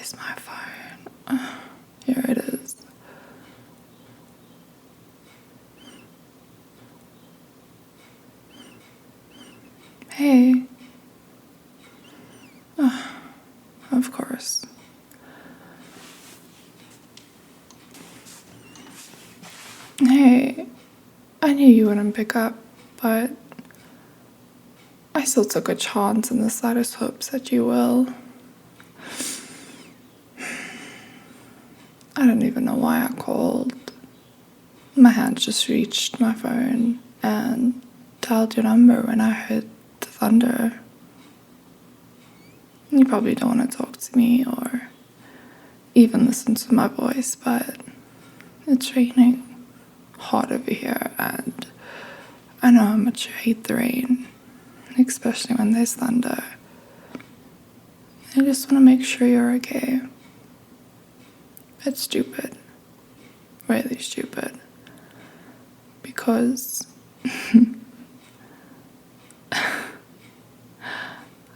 Where's my phone? Here it is. Hey. Of course. Hey, I knew you wouldn't pick up, but I still took a chance in the slightest hopes that you will. I don't even know why I called. My hand just reached my phone and dialed your number when I heard the thunder. You probably don't want to talk to me or even listen to my voice, but it's raining hard over here and I know how much you hate the rain, especially when there's thunder. I just want to make sure you're okay. It's stupid. Really stupid. Because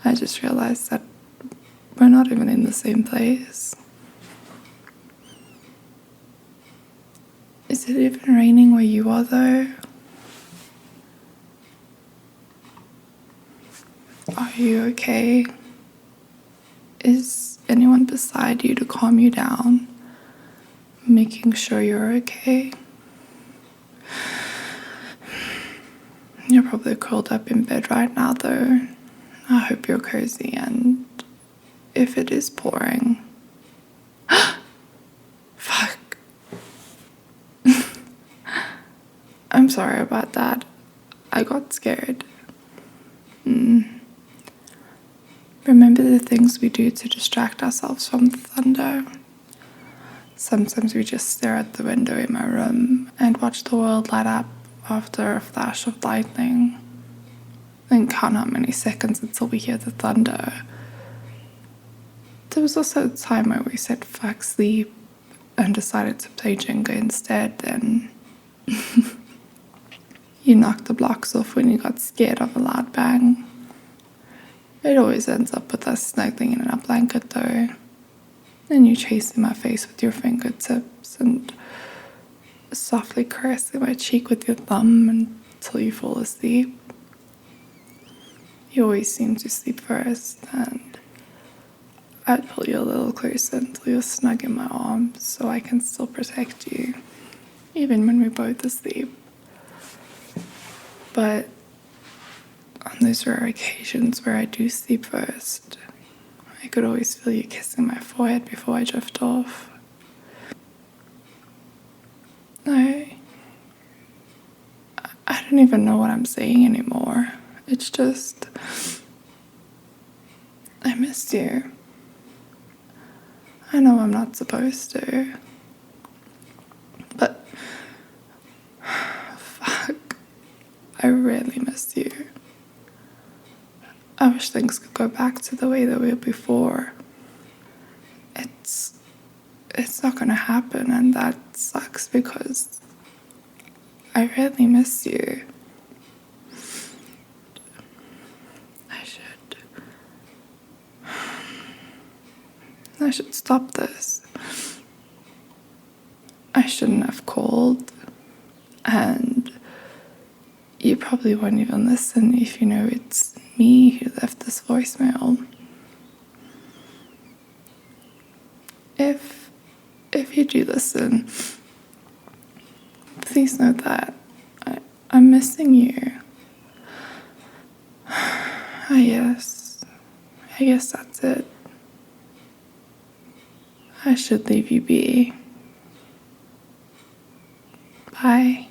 I just realized that we're not even in the same place. Is it even raining where you are though? Are you okay? Is anyone beside you to calm you down? Making sure you're okay? You're probably curled up in bed right now though. I hope you're cozy, and if it is pouring, fuck. I'm sorry about that. I got scared. Remember the things we do to distract ourselves from the thunder? Sometimes we just stare at the window in my room and watch the world light up after a flash of lightning. Then count how many seconds until we hear the thunder. There was also a time where we said fuck sleep and decided to play Jenga instead. Then you knocked the blocks off when you got scared of a loud bang. It always ends up with us snuggling in our blanket though. Then you chasing my face with your fingertips and softly caressing my cheek with your thumb until you fall asleep. You always seem to sleep first, and I'd pull you a little closer until you're snug in my arms so I can still protect you, even when we're both asleep. But on those rare occasions where I do sleep first, I could always feel you kissing my forehead before I drift off. I don't even know what I'm saying anymore. It's just, I missed you. I know I'm not supposed to, but fuck, I really missed you. I wish things could go back to the way they were before. It's not gonna happen, and that sucks because I really miss you. I should stop this. I shouldn't have called, and you probably won't even listen if you know it's me who left this voicemail. If you do listen, please know that I'm missing you. I guess that's it. I should leave you be. Bye.